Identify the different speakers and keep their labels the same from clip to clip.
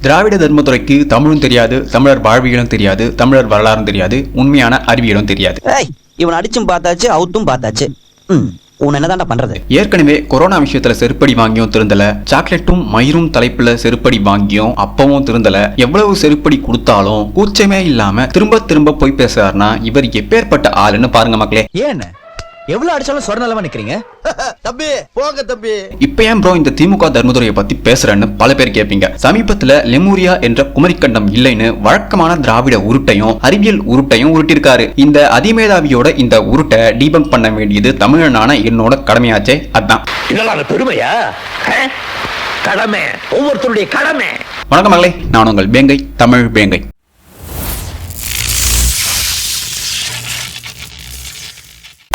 Speaker 1: திராவிட தர்மத்துறைக்கு தமிழும் தெரியாது, தமிழர் வாழ்வியலும் தெரியாது, தமிழர் வரலாறும் தெரியாது, உண்மையான அறிவியலும் தெரியாது.
Speaker 2: இவன் அடிச்சும் பார்த்தாச்சு, அவுத்தும் பார்த்தாச்சு. உன் என்னதான்டா பண்றது?
Speaker 1: ஏற்கனவே கொரோனா விஷயத்துல செருப்படி வாங்கியும் திருந்தல, சாக்லேட்டும் மயிரும் தலைப்புல செருப்படி வாங்கியும் அப்பவும் திருந்தல. எவ்வளவு செருப்படி கொடுத்தாலும் கூச்சமே இல்லாம திரும்ப திரும்ப போய் பேசுறாருன்னா இவர் எப்பேற்பட்ட ஆளுன்னு பாருங்க மக்களே.
Speaker 3: ஏன் எவ்வளவு அடிச்சாலும் சொர்ணலமா நிக்கிறீங்க?
Speaker 4: தம்பி போங்க தம்பி.
Speaker 1: இப்ப ஏன் ப்ரோ இந்த திமுக தர்மதுரையை பத்தி பேசுறேன்னு பல பேர் கேட்பீங்க. சமீபத்துல லெமூரியா என்ற குமரிக்கண்டம் இல்லைன்னு வழக்கமான திராவிட உருட்டையும் அறிவியல் உருட்டையும் உருட்டிருக்காரு. இந்த அதிமேதாவியோட இந்த உருட்டை டீபங்க் பண்ண வேண்டியது தமிழனான என்னோட கடமையாச்சே. அதான்
Speaker 4: இதெல்லாம் பெருமையா? கடமை, ஒவ்வொருத்தருடைய கடமை.
Speaker 1: வணக்கம் மகளே, நான் உங்கள் பேங்கை, தமிழ் பேங்கை.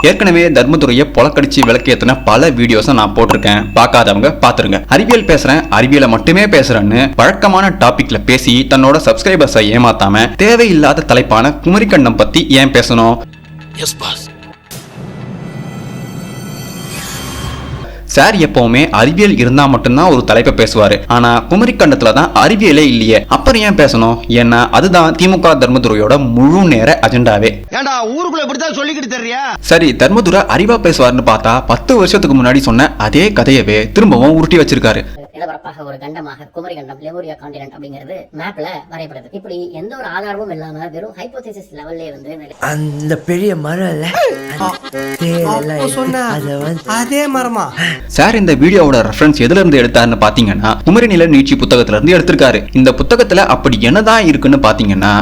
Speaker 1: ஏற்கனவே தர்மதுரையை பொலக்கடிச்சு விளக்கேத்தின பல வீடியோஸை நான் போட்டிருக்கேன். பார்க்காதவங்க பாத்துருங்க. அறிவியல் பேசுறேன், அறிவியலை மட்டுமே பேசுறேன்னு வழக்கமான டாபிக்ல பேசி தன்னோட சப்ஸ்கிரைபர்ஸை ஏமாத்தாம தேவையில்லாத தலைப்பான குமரிக்கண்டம் பத்தி ஏன் பேசணும்? சார் எப்பவுமே அறிவியல் இருந்தா மட்டும்தான் ஒரு தலைப்பை பேசுவாரு. ஆனா குமரிக்கண்டத்துல தான் அறிவியலே இல்லையே, அப்புறம் ஏன் பேசணும்? ஏன்னா அதுதான் திமுக தர்மதுரையோட முழு நேர அஜெண்டாவே.
Speaker 4: ஊருக்குள்ள இப்படித்தான் சொல்லிக்கிட்டு தெரியா?
Speaker 1: சரி, தர்மதுரை அறிவா பேசுவாருன்னு பார்த்தா 10 வருஷத்துக்கு முன்னாடி சொன்ன அதே கதையவே திரும்பவும் உருட்டி வச்சிருக்காரு.
Speaker 5: நிலப்பரப்பாக ஒரு கண்டமாக குமரி கண்டம், லெமூரியா கான்டினென்ட் அப்படிங்கிறது மேப்ல வரையப்படுது. இப்படி எந்த ஒரு ஆதாரமும் இல்லாம வெறும் ஹைபோதேசிஸ் லெவல்லே வந்து
Speaker 3: அந்த பெரிய மரம் அதே மரமா?
Speaker 1: சார் இந்த வீடியோவோட ரெஃபரன்ஸ் எதுல இருந்து எடுத்தாருன்னு பாத்தீங்கன்னா குமரி நில நீட்சி புத்தகத்துல இருந்து எடுத்திருக்காரு. இந்த புத்தகத்துல அப்படி என்னதான் இருக்குன்னு பாத்தீங்கன்னா,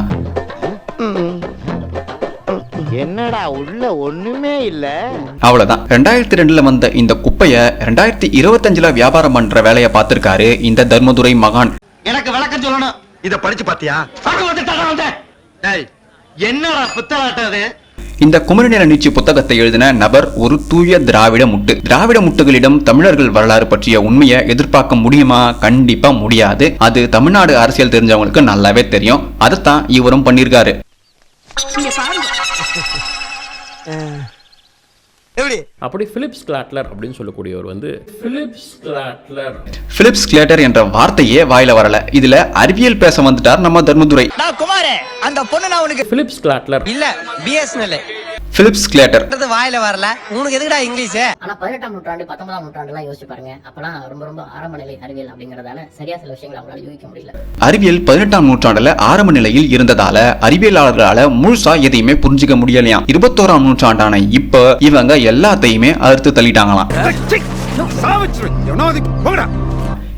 Speaker 6: என்னடா உள்ள ஒண்ணுமே இல்ல.
Speaker 1: அவ்வளவுதான். 2002ல வந்த இந்த குப்பைய 2025ல வியாபாரம் பண்ற வேலையை பார்த்திருக்காரு இந்த தர்மதுரை மகான்.
Speaker 4: எனக்கு விளக்கம் சொல்லணும். இத படிச்சு பாத்தியா? என்னடா புத்தலாட்டது?
Speaker 1: இந்த குமரி நில நீட்சி புத்தகத்தை எழுதின நபர் ஒரு தூய திராவிட முட்டு. திராவிட முட்டுகளிடம் தமிழர்கள் வரலாறு பற்றிய உண்மையை எதிர்பார்க்க முடியுமா? கண்டிப்பா முடியாது. அது தமிழ்நாடு அரசியல் தெரிஞ்சவங்களுக்கு நல்லாவே தெரியும். அதைத்தான் இவரும் பண்ணிருக்காரு.
Speaker 7: அப்படி பிலிப்ஸ் கிளாட்லர் அப்படின்னு சொல்லக்கூடியவர் வந்து
Speaker 1: பிலிப்ஸ் கிளாட்டர் என்ற வார்த்தையே வாயில வரல. இதுல அறிவியல் பேச வந்துட்டார் நம்ம தர்மதுரை.
Speaker 3: குமாரே, அந்த பொண்ணு நான் உனக்கு
Speaker 7: பிலிப்ஸ் கிளாட்லர்
Speaker 3: இல்ல பிஎஸ்என்எல்
Speaker 1: பிலிப்ஸ் கிளாட்டர்
Speaker 3: வாயில வரல. உனக்கு எதுக்குடா இங்கிலீஷ்?
Speaker 5: ஆனா 18ஆம் நூற்றாண்டு 19ஆம் நூற்றாண்டு எல்லாம் யோசிச்சு பாருங்க. அப்பெல்லாம் ரொம்ப ஆரம்ப நிலை அறிவியல் அப்படிங்கறதால சரியா சில விஷயங்களை அவங்களால யூகிக்க முடியல.
Speaker 1: அறிவியல் 18ஆம் நூற்றாண்டுல ஆரம்ப நிலையில் இருந்ததால அறிவியலாளர்களால முழுசா எதையுமே புரிஞ்சுக்க முடியலையா. 21ஆம் நூற்றாண்டான இப்ப இவங்க எல்லாத்தையுமே அறுத்து தள்ளிட்டாங்களாம்.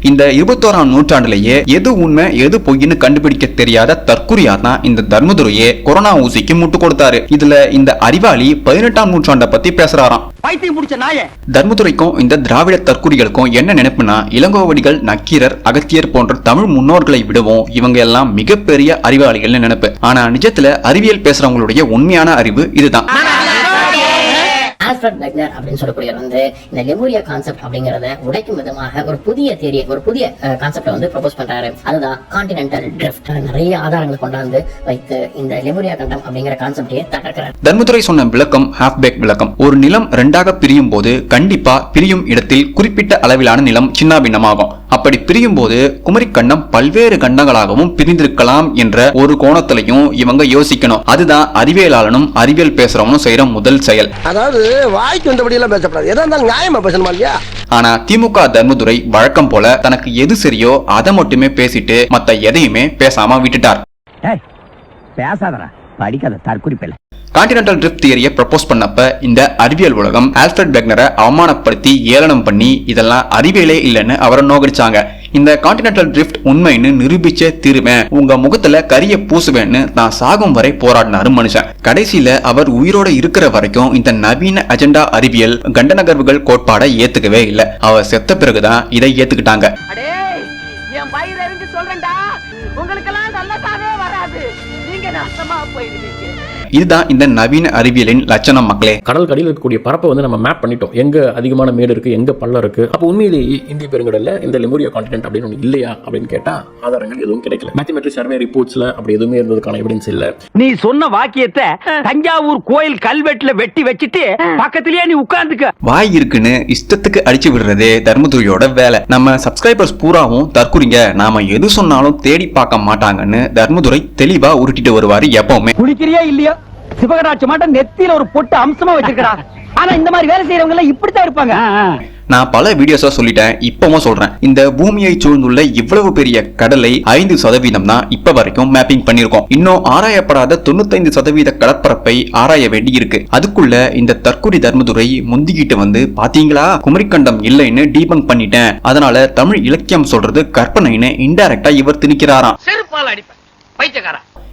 Speaker 1: இந்த 21ஆம் நூற்றாண்டிலேயே எது உண்மை எது பொய்ன்னு கண்டுபிடிக்க தெரியாத தற்குறியா தான் இந்த தர்மதுரையே கொரோனா ஊசிக்கு முட்டு கொடுத்தாரு. இதுல இந்த அறிவாளி 18ஆம் நூற்றாண்டை பத்தி பேசுறாராம். தர்மதுரைக்கும் இந்த திராவிட தற்குறிகளுக்கும் என்ன நினைப்புனா, இளங்கோவடிகள், நக்கீரர், அகத்தியர் போன்ற தமிழ் முன்னோர்களை விடவும் இவங்க எல்லாம் மிகப்பெரிய அறிவாளிகள்னு நினைப்பு. ஆனா நிஜத்துல அறிவியல் பேசுறவங்களுடைய உண்மையான அறிவு இதுதான்.
Speaker 5: ஆல்ஃபிரட் வெக்னர் அப்படின்னு சொல்லக்கூடியவர் வந்து இந்த லெமூரியா கான்செப்ட் அப்படிங்கறத உடைக்கும் விதமாக ஒரு புதிய தியரி, ஒரு புதிய கான்செப்டை வந்து ப்ரொபோஸ் பண்றாரு. அதுதான் கான்டினென்டல் ட்ரிஃப்ட். நிறைய ஆதாரங்களை கொண்டாந்து வைத்து இந்த லெமூரியா கண்டம் அப்படிங்கிற கான்செப்டையே தகர்க்கிறார்.
Speaker 1: தர்மதுரை சொன்ன விளக்கம் ஹாஃப் பேக் விளக்கம். ஒரு நிலம் ரெண்டாக பிரியும் போது கண்டிப்பா பிரியும் இடத்தில் குறிப்பிட்ட அளவிலான நிலம் சின்ன பின்னமாகும். அப்படி பிரியும் போது குமரிக்கண்டம் பல்வேறு கண்டங்களாகவும் பிரிந்திருக்கலாம் என்ற ஒரு கோணத்திலையும் இவங்க யோசிக்கணும். அதுதான் அறிவியலாளனும் அறிவியல் பேசுறவனும் செய்யற முதல் செயல்.
Speaker 4: அதாவது வாய்க்கு வந்தபடி எல்லாம் பேசப்படாது, எதா இருந்தாலும் நியாயமா பேசணுமா இல்லையா?
Speaker 1: ஆனா திமுக தர்மதுரை வழக்கம் போல தனக்கு எது சரியோ அதை மட்டுமே பேசிட்டு மத்த எதையுமே பேசாம விட்டுட்டார்.
Speaker 6: பேசாதடா, படிக்காத தற்குறிப்பில்லை.
Speaker 1: கான்டினென்டல் ட்ரிஃப்ட் தியரியை ப்ரப்போஸ் பண்ணப்ப இந்த அறிவியல் உலகம் ஆல்ஃபிரட் வெக்னரை அவமானப்படுத்தி ஏளனம் பண்ணி இதெல்லாம் அறிவியலே இல்லைன்னு அவரை நோகடிச்சாங்க. இந்த கான்டினென்டல் ட்ரிஃப்ட் உண்மைன்னு நிரூபிச்சே தீருவேன், உங்க முகத்துல கரிய பூசுவேன்னு தான் சாகும் வரை போராடினாரு மனுஷன். கடைசியில அவர் உயிரோட இருக்கிற வரைக்கும் இந்த நவீன அஜெண்டா அறிவியல் கண்ட நகர்வுகள் கோட்பாடை ஏத்துக்கவே இல்லை. அவர் செத்த பிறகுதான் இதை ஏத்துக்கிட்டாங்க. இதுதான் இந்த நவீன அறிவியலின் லட்சணம் மக்களே.
Speaker 7: கடல் கடியில் இருக்கக்கூடிய பரப்பை வந்து நம்ம மேப் பண்ணிட்டோம், எங்க அதிகமான மேடு இருக்கு, எங்க பள்ளம் இருக்கு. அப்போ உண்மையிலேயே இந்திய பெருங்கடல்ல இந்த லெமூரியா கான்டினென்ட் அப்படின்னு ஒன்று இல்லையா அப்படின்னு கேட்டா ஆதாரங்கள் எதுவும் கிடைக்கல. மேத்தமெட்ரிக் சர்வே ரிப்போர்ட்ஸ்ல அப்படி எதுவுமே இருந்ததுக்கான எவிடன்ஸ் இல்ல.
Speaker 6: நீ சொன்ன வாக்கியத்தை தஞ்சாவூர் கோயில் கல்வெட்டுல வெட்டி வச்சிட்டு பக்கத்திலேயே நீ உட்கார்ந்துக்க.
Speaker 1: வாய் இருக்குன்னு இஷ்டத்துக்கு அடிச்சு விடுறதே தர்மதுரையோட வேலை. நம்ம சப்ஸ்கிரைபர்ஸ் பூராவும் தற்குறிங்க, நாம எது சொன்னாலும் தேடி பார்க்க மாட்டாங்கன்னு தர்மதுரை தெளிவா உருட்டிட்டு வருவாரு எப்பவுமே.
Speaker 6: குளிக்கிறியா இல்லையா? சிவகராட்சி மாட்டம் நெத்தியில ஒரு பொட்டு அம்சமா வச்சிருக்கா. ஆனா இந்த மாதிரி வேலை செய்யறவங்க எல்லாம் இப்படித்தான் இருப்பாங்க.
Speaker 1: நான் பல வீடியோஸா சொல்லிட்டேன், இப்பவும் சொல்றேன். இந்த பூமியை சூழ்ந்துள்ள இவ்வளவு பெரிய கடலை 5% தான் இப்ப வரைக்கும் மேப்பிங் பண்ணிருக்கோம். இன்னும் ஆராயப்படாத 95% கடற்பரப்பை ஆராய வேண்டி இருக்கு. அதுக்குள்ள இந்த தற்குறி தர்மதுரை முந்திக்கிட்டு வந்து பாத்தீங்களா குமரிக்கண்டம் இல்லைன்னு டீபங்க் பண்ணிட்டேன், அதனால தமிழ் இலக்கியம் சொல்றது கற்பனைன்னு இன்டைரக்டா இவர் திணிக்கிறாராம்.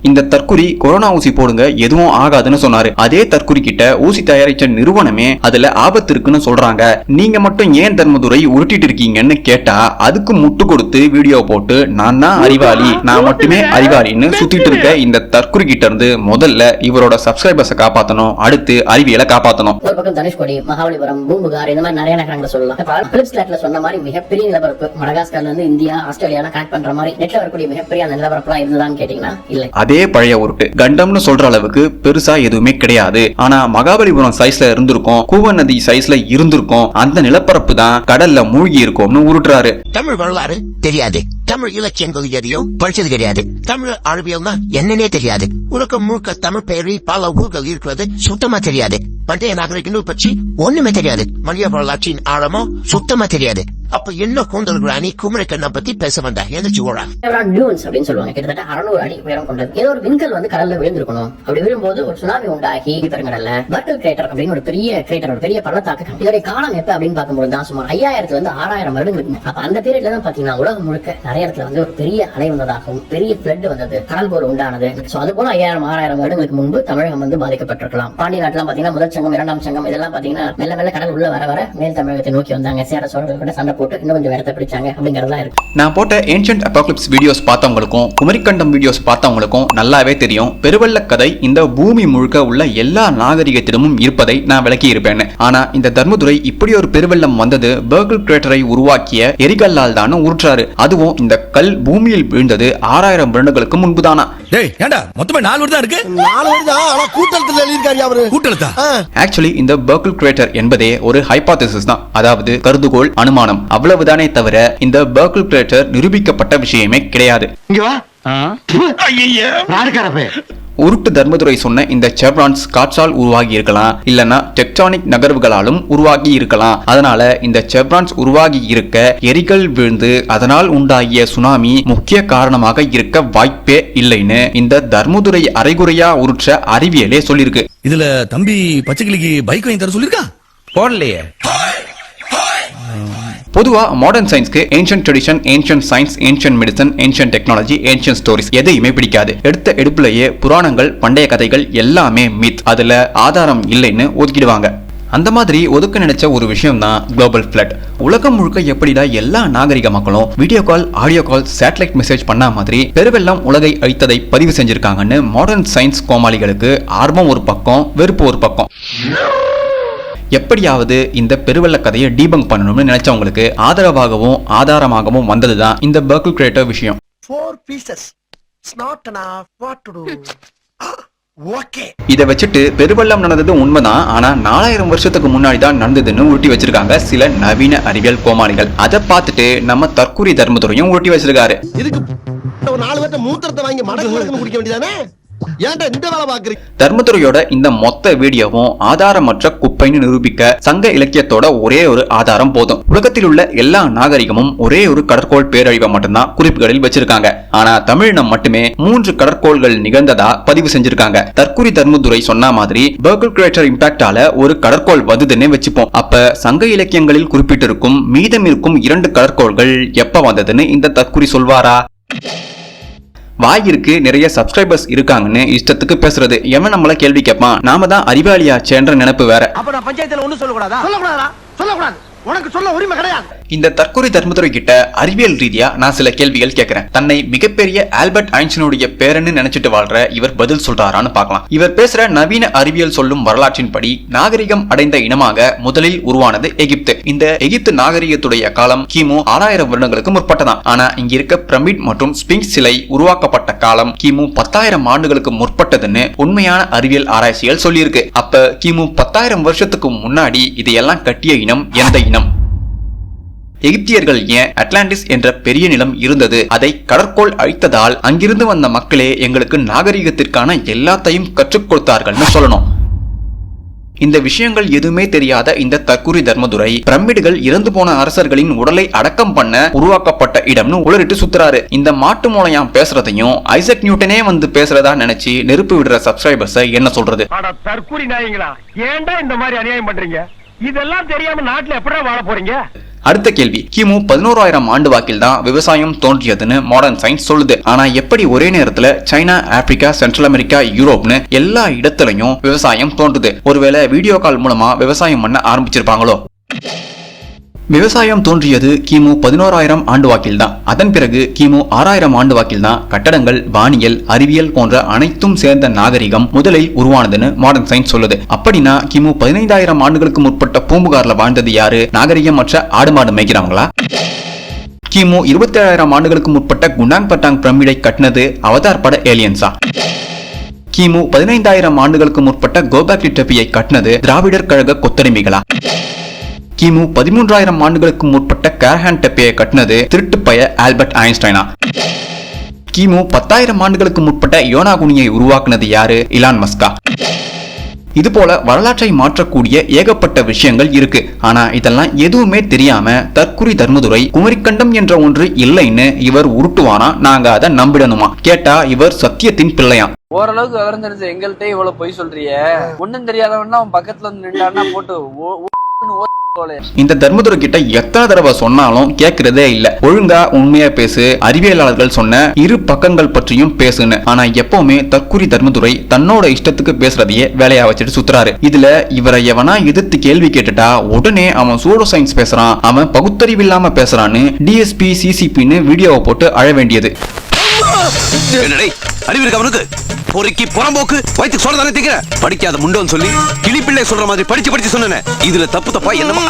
Speaker 1: இந்த தற்குறி கொரோனா ஊசி போடுங்க எதுவும் ஆகாதுன்னு சொன்னாரு. அதே தற்குறி கிட்ட ஊசி தயாரிச்ச நிறுவனமே அதுல ஆபத்து இருக்குன்னு சொல்றாங்க. நீங்க மட்டும் ஏன் தர்மதுரை உருட்டிட்டு இருக்கீங்கன்னு கேட்டா அதுக்கு முட்டு கொடுத்து வீடியோ போட்டு நான் தான் அறிவாளி, நான் மட்டுமே அறிவாளின்னு சுத்திட்டு இருக்க இந்த தற்குறி கிட்ட இருந்து முதல்ல இவரோட சப்ஸ்கிரைபர்ஸை காப்பாத்தணும், அடுத்து அறிவியலை காப்பாத்தணும்.
Speaker 5: ஒரு பக்கம் தனுஷ்கோடி, மகாபலிபுரம், பூம்புகார் இந்த மாதிரி நிறைய நகரங்களை சொல்லலாம். பிலிப்ஸ் கிளாட்ல சொன்ன மாதிரி மிகப்பெரிய நிலப்பரப்பு மடகாஸ்கர்ல இருந்து இந்தியா ஆஸ்திரேலியா கனெக்ட் பண்ற மாதிரி நெட்ல வரக்கூடிய மிகப்பெரிய அந்த நிலப்பரப்புலாம் இருந்ததான்னு கேட்டீங்கன்னா இல்லை.
Speaker 1: அதே பழைய உருட்டு கண்டம்னு சொல்ற அளவுக்கு பெருசா எதுவுமே கிடையாது. ஆனா மகாபலிபுரம் சைஸ்ல இருந்திருக்கும், கூவ நதி சைஸ்ல இருந்திருக்கும், அந்த நிலப்பரப்பு தான் கடல்ல மூழ்கி இருக்கும்னு உருட்டுறாரு.
Speaker 8: தமிழ் வரலாறு தெரியாது, தமிழ் இலக்கியங்கள் எதையும் படிச்சது கிடையாது, தமிழ் அறிவியல்னா என்னன்னே தெரியாது, உலகம் முழுக்க தமிழ் பெயரி பல ஊர்கள் இருக்கிறது சுத்தமா தெரியாது, பண்டைய நாகரிகங்கள் பற்றி ஒண்ணுமே தெரியாது, மனித வரலாற்றின் ஆழமோ சுத்தமா தெரியாது. அப்ப என்ன கூந்தல் ராணி குமரிக்கண்ணை பத்தி பேச வந்தா என்ன சூழா
Speaker 5: அப்படின்னு சொல்லுவாங்க. கிட்டத்தட்ட 600 அடி உயரம் கொண்டது. ஏதோ ஒரு விண்கல் வந்து கடல்ல விழுந்திருக்கணும். அப்படி விழும்போது ஒரு சுனாமி உண்டாகி பெருங்கடல்ல பர்கல் கிரேட்டர் அப்படின்னு ஒரு பெரிய கிரேட்டர், ஒரு பெரிய பள்ளத்தாக்கு. இதோட காலம் எப்ப அப்படின்னு பார்க்கும்போது தான் சுமார் 5000 to 6000 வருடங்களுக்கு. அப்ப அந்த பீரியட்ல தான் பாத்தீங்கன்னா உலகம் முழுக்க நிறைய இடத்துல வந்து ஒரு பெரிய அலை வந்ததாகவும் பெரிய பிளட் வந்தது, கடல் போர் உண்டானது. சோ அது போல 5000-6000 வருடங்களுக்கு முன்பு தமிழகம் வந்து பாதிக்கப்பட்டிருக்கலாம். பாண்டிய நாட்டுல பாத்தீங்கன்னா முதல் சங்கம், இரண்டாம் சங்கம் இதெல்லாம் பாத்தீங்கன்னா மெல்ல மெல்ல கடல் உள்ள வர வர மேல் தமிழகத்தை நோக்கி வந்தாங்க. சேர சோழர்கள் கூட சண்டை போட்டு இன்னும் கொஞ்சம் இடத்தை பிடிச்சாங்க அப்படிங்கறதா இருக்கு.
Speaker 1: நான் போட்ட ஏன்ஷியன்ட் அபாகலிப்ஸ் வீடியோஸ் பார்த்தவங்களுக்கும் குமரிக்கண்டம் வீடியோஸ் பார்த்தவங்களுக்கும் நல்லாவே தெரியும் பெருவெள்ள கதை இந்த பூமி முழுக்க உள்ள எல்லா நாகரிகத்திடமும் இருப்பதை நான் விளக்கி இருப்பேன். ஆனா இந்த தர்மதுரை இப்படி ஒரு பெருவெள்ளம் வந்தது பர்கல் கிரேட்டரை உருவாக்கிய எரிகல்லால் தான் உருற்றாரு. அதுவும் இந்த கல் பூமியில் விழுந்தது 6000 வருடங்களுக்கு முன்புதானா. ஆக்சுவலி இந்த பர்கல் கிரேட்டர் என்பதே ஒரு ஹைபோதசிஸ் தான், அதாவது கருதுகோள், அனுமானம், அவ்வளவுதானே தவிர இந்த பர்கல் கிரேட்டர் நிரூபிக்கப்பட்ட விஷயமே கிடையாது. உருட்டு தர்மதுரை சொன்ன இந்த செவ்ரான்ஸ் காற்றால் உருவாகி இருக்கலாம், இல்லனா டெக்டானிக் நகர்வுகளாலும் உருவாகி இருக்கலாம். அதனால இந்த செவ்ரான்ஸ் உருவாகி இருக்க எரிகள் விழுந்து அதனால் உண்டாகிய சுனாமி முக்கிய காரணமாக இருக்க வாய்ப்பே இல்லைன்னு இந்த தர்மதுரை அரைகுறையா உருற்ற அறிவியலே சொல்லிருக்கு.
Speaker 9: இதுல தம்பி பச்சைக்கிளிக்கு பைக் வாங்கி தர சொல்லிருக்கா? போடலையே.
Speaker 1: பொதுவா மாடர்ன் சயின்ஸ்க்கு ancient tradition, ancient science, ancient medicine, ancient technology, ancient stories எதையுமே பிடிக்காது. எடுத்த எடுப்புலயே புராணங்கள், பண்டைய கதைகள் எல்லாமே மித், அதுல ஆதாரம் இல்லைன்னு ஒதுக்கிடுவாங்க. அந்த மாதிரி ஒதுக்க நினைச்ச ஒரு விஷயம் தான் குளோபல் ஃப்ளட். உலகம் முழுக்க எப்படிடா எல்லா நாகரிக மக்களும் video call, audio call, satellite message பண்ண மாதிரி பெருவெள்ளம் உலகை அழித்ததை பதிவு செஞ்சிருக்காங்கன்னு மாடர்ன் சயின்ஸ் கோமாளிகளுக்கு ஆர்வம் ஒரு பக்கம், வெறுப்பு ஒரு பக்கம். எப்படியாவது இந்த பெருவெள்ள கதையை டீபங்க் பண்ணணும்னு நினைச்சவங்களுக்கு ஆதரவாகவும் ஆதாரமாகவும் வந்ததுதான் இந்த பர்கல் கிரேட்டர் விஷயம்.
Speaker 4: 4 pieces. It's not enough. What to do? Okay.
Speaker 1: இதை வச்சுட்டு பெருவெள்ளம் நடந்தது உண்மைதான், ஆனா 4000 வருஷத்துக்கு முன்னாடி தான் நடந்ததுன்னு உருட்டி வச்சிருக்காங்க சில நவீன அறிவியல் கோமாளிகள். அதை பார்த்துட்டு நம்ம தற்குறி தர்மதுரையும் உருட்டி வச்சிருக்காரு.
Speaker 4: இதுக்கு ஒரு 4 பேர்ட்ட மூத்திரத்தை வாங்கி மடக்கு குடிக்க வேண்டியதானே?
Speaker 1: தர்மதுரையோட இந்த மொத்த வீடியோவும் ஆதாரமற்ற குப்பைன்னு நிரூபிக்க சங்க இலக்கியத்தோட ஒரே ஒரு ஆதாரம் போதும். உலகத்தில் உள்ள எல்லா நாகரிகமும் ஒரே ஒரு கடற்கோள் பேரழிவை மட்டும்தான் குறிப்புகளில் வச்சிருக்காங்க. ஆனா தமிழினம் மட்டுமே 3 கடற்கோள்கள் நிகழ்ந்ததா பதிவு செஞ்சிருக்காங்க. தற்குறி தர்மதுரை சொன்ன மாதிரி பர்கல் கிரேட்டர் இம்பாக்டால ஒரு கடற்கோள் வந்ததுன்னு வச்சுப்போம். அப்ப சங்க இலக்கியங்களில் குறிப்பிட்டிருக்கும் மீதம் இருக்கும் 2 கடற்கோள்கள் எப்ப வந்ததுன்னு இந்த தற்குறி சொல்வாரா? வாயிருக்கு நிறைய சப்ஸ்கிரைபர்ஸ் இருக்காங்கன்னு இஷ்டத்துக்கு பேசுறது. எவன் நம்மள கேள்வி கேட்பான்? நாம தான் அறிவாளியாச்சேன்ற நினைப்பு வேற.
Speaker 6: அப்ப நான் பஞ்சாயத்துல ஒண்ணு சொல்லக்கூடாதா? சொல்லக்கூடாதா? சொல்லக்கூடாது.
Speaker 4: உனக்கு சொல்ல உரிமை கிடையாது.
Speaker 1: இந்த தற்கொலை தர்மதுரை கிட்ட அறிவியல் ரீதியா நான் சில கேள்விகள் கேட்கிறேன். தன்னை மிகப்பெரிய ஆல்பர்ட் ஐன்ஸ்டீனுடைய பேரன்னு நினைச்சிட்டு வாழ்ற இவர் பதில் சொல்றாரான்னு பார்க்கலாம். இவர் பேசுற நவீன அறிவியல் சொல்லும் வரலாற்றின்படி நாகரிகம் அடைந்த இனமாக முதலில் உருவானது எகிப்து. இந்த எகிப்து நாகரிகத்துடைய காலம் கிமு 6000 வருடங்களுக்கு முற்பட்டதான். ஆனா இங்க இருக்க பிரமிட் மற்றும் ஸ்பிங்ஸ் சிலை உருவாக்கப்பட்ட காலம் கிமு 10,000 ஆண்டுகளுக்கு முற்பட்டதுன்னு உண்மையான அறிவியல் ஆராய்ச்சிகள் சொல்லியிருக்கு. அப்ப கிமு 10,000 வருஷத்துக்கு முன்னாடி இதையெல்லாம் கட்டிய இனம் எந்த இனம்? எகிப்தியர்கள் ஏன் அட்லாண்டிஸ் என்ற பெரிய நிலம் இருந்தது, அதை கடற்கோள் அழித்ததால் அங்கிருந்து வந்த மக்களே எங்களுக்கு நாகரிகத்திற்கான எல்லாத்தையும் கற்றுக் கொடுத்தார்கள்னு சொல்லணும். இந்த விஷயங்கள் எதுவுமே தெரியாத இந்த தற்குறி தர்மதுரை பிரமிடுகள் இறந்து போன அரசர்களின் உடலை அடக்கம் பண்ண உருவாக்கப்பட்ட இடம்னு உளறிட்டு சுத்துறாரு. இந்த மாட்டு மூளையாம் பேசுறதையும் ஐசக் நியூட்டனே வந்து பேசுறதா நினைச்சு நெருப்பு விடுற சப்ஸ்கிரைபர்ஸ் என்ன சொல்றது?
Speaker 4: தற்கூரி நாயங்களா, ஏன்டா இந்த மாதிரி அநியாயம் பண்றீங்க? இதெல்லாம் தெரியாம நாட்டுல எப்படா வாழ போறீங்க?
Speaker 1: அடுத்த கேள்வி, கிமு 11,000 ஆண்டு வாக்கில் தான் விவசாயம் தோன்றியதுன்னு மாடர்ன் சயின்ஸ் சொல்லுது. ஆனா எப்படி ஒரே நேரத்துல சைனா, ஆப்பிரிக்கா, சென்ட்ரல் அமெரிக்கா, யூரோப்னு எல்லா இடத்துலயும் விவசாயம் தோன்றுது? ஒருவேளை வீடியோ கால் மூலமா விவசாயம் பண்ண ஆரம்பிச்சிருப்பாங்களோ? விவசாயம் தோன்றியது கிமு 11,000 ஆண்டு வாக்கில் தான். அதன் பிறகு கிமு 6,000 ஆண்டு வாக்கில் தான் கட்டடங்கள், வானியல், அறிவியல் போன்ற அனைத்தும் சேர்ந்த நாகரிகம் முதலில் உருவானதுன்னு மாடர்ன் சயின்ஸ் சொல்லுது. அப்படின்னா கிமு 15,000 ஆண்டுகளுக்கு முற்பட்ட பூம்புகார்ல வாழ்ந்தது யாரு? நாகரிகம் மற்ற ஆடு மாடு மேய்க்கிறவங்களா? கிமு 27,000 ஆண்டுகளுக்கு முற்பட்ட குண்டாங் பட்டாங் பிரமிடை கட்டினது அவதார் பட ஏலியன்ஸா? கிமு 15,000 ஆண்டுகளுக்கு முற்பட்ட கோபாக்லி டெப்பியை கட்டினது திராவிடர் கழக கொத்தடிமைகளா? கிமு 13,000 ஆண்டுகளுக்கு முற்பட்ட கேரஹான் டெப்பையை கட்டினது திருட்டு பய ஆல்பர்ட் ஐன்ஸ்டைனா? கிமு 10,000 ஆண்டுகளுக்கு முற்பட்ட யோனாகுனியை உருவாக்குனது யாரு? இலான் மஸ்கா? இது போல வரலாற்றை மாற்றக்கூடிய ஏகப்பட்ட விஷயங்கள் இருக்கு. ஆனா இதெல்லாம் எதுவுமே தெரியாம தற்குறி தர்மதுரை குமரிக்கண்டம் என்ற ஒன்று இல்லைன்னு இவர் உருட்டுவானா? நாங்க அதை நம்பிடணுமா? கேட்டா இவர் சத்தியத்தின் பிள்ளையா?
Speaker 6: ஓரளவுக்கு விவரம் தெரிஞ்ச எங்கள்கிட்ட இவ்வளவு பொய் சொல்றிய, ஒண்ணும் தெரியாதவன்னா அவன் பக்கத்துல வந்து நின்றான்னா போட்டு
Speaker 1: இந்த தர்மதுரை கிட்ட எத்தனை தடவை சொன்னாலும் கேட்கறதே இல்ல. ஒழுங்கா உண்மையா பேசு, அறிவியலாளர்கள் சொன்ன இரு பக்கங்கள் பற்றியும் பேசுன்னு. ஆனா எப்பவுமே தற்குறி தர்மதுரை தன்னோட இஷ்டத்துக்கு பேசுறதையே வேலையா வச்சுட்டு சுத்துறாரு. இதுல இவரை எவனா எதிர்த்து கேள்வி கேட்டுட்டா உடனே அவன் சூடோ சயின்ஸ் பேசுறான், அவன் பகுத்தறிவு இல்லாம பேசுறான்னு டிஎஸ்பி சிசிபின்னு வீடியோவை போட்டு அழ வேண்டியது.
Speaker 9: அறிவிருக்கு பொறுக்கி புறம்போக்கு வயிற்று சொல்ல தானே திக்கிற, படிக்காத முண்டோன்னு சொல்லி கிளிப்பிள்ளை சொல்ற மாதிரி படிச்சு சொன்னேன். இதுல தப்பு தப்பா என்னமா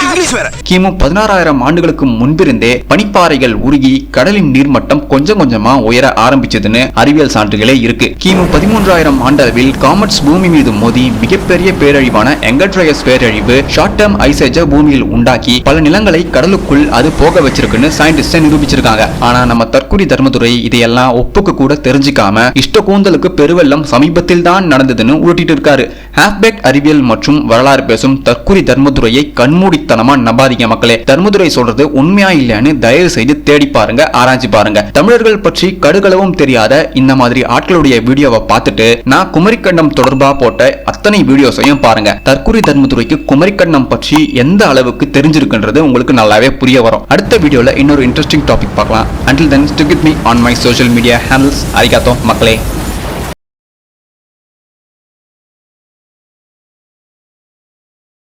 Speaker 9: இங்கிலீஷ் வேற.
Speaker 1: கிமு 16,000 ஆண்டுகளுக்கு முன்பிருந்தே பனிப்பாறைகள் உருகி கடலின் நீர்மட்டம் கொஞ்சம் கொஞ்சமா உயர ஆரம்பிச்சதுன்னு அறிவியல் சான்றுகளே இருக்கு. கிமு 13,000 ஆண்டளவில் காமெட்ஸ் பூமி மீது மோதி மிகப்பெரிய பேரழிவான எங்கட்ரையஸ் பேரழிவு ஷார்ட் டேர்ம் ஐசேஜ பூமியில் உண்டாக்கி பல நிலங்களை கடலுக்குள் அது போக வச்சிருக்குன்னு சயின்டிஸ்ட் நிரூபிச்சிருக்காங்க. ஆனா நம்ம தற்குறி தர்மதுரை இதையெல்லாம் ஒப்புக்கு கூட தெரிஞ்சுக்காம இஷ்ட கூந்தலுக்கு பெருவெள்ளம் சமீபத்தில் தான் நடந்ததுன்னு உருட்டிட்டு இருக்காரு. ஹாஃபேக் அறிவியல் மற்றும் வரலாறு பேசும் தற்குறி தர்மதுரையை கண்மூடித்தனமா நம்பாதீங்க மக்களே. தர்மதுரை சொல்றது உண்மையா இல்லையான்னு தயவு செய்து தேடி பாருங்க, ஆராய்ச்சி பாருங்க. தமிழர்கள் பற்றி கடுகளவும் தெரியாத இந்த மாதிரி ஆட்களுடைய வீடியோவை பார்த்துட்டு நான் குமரிக்கண்டம் தொடர்பா போட்ட அத்தனை வீடியோஸையும் பாருங்க. தற்குறி தர்மதுரைக்கு குமரிக்கண்டம் பற்றி எந்த அளவுக்கு தெரிஞ்சிருக்குன்றது உங்களுக்கு நல்லாவே புரிய வரும். அடுத்த வீடியோல இன்னொரு இன்ட்ரெஸ்டிங் டாபிக் பார்க்கலாம். Until then, stick with me on my social media handles. Arigato மக்களே.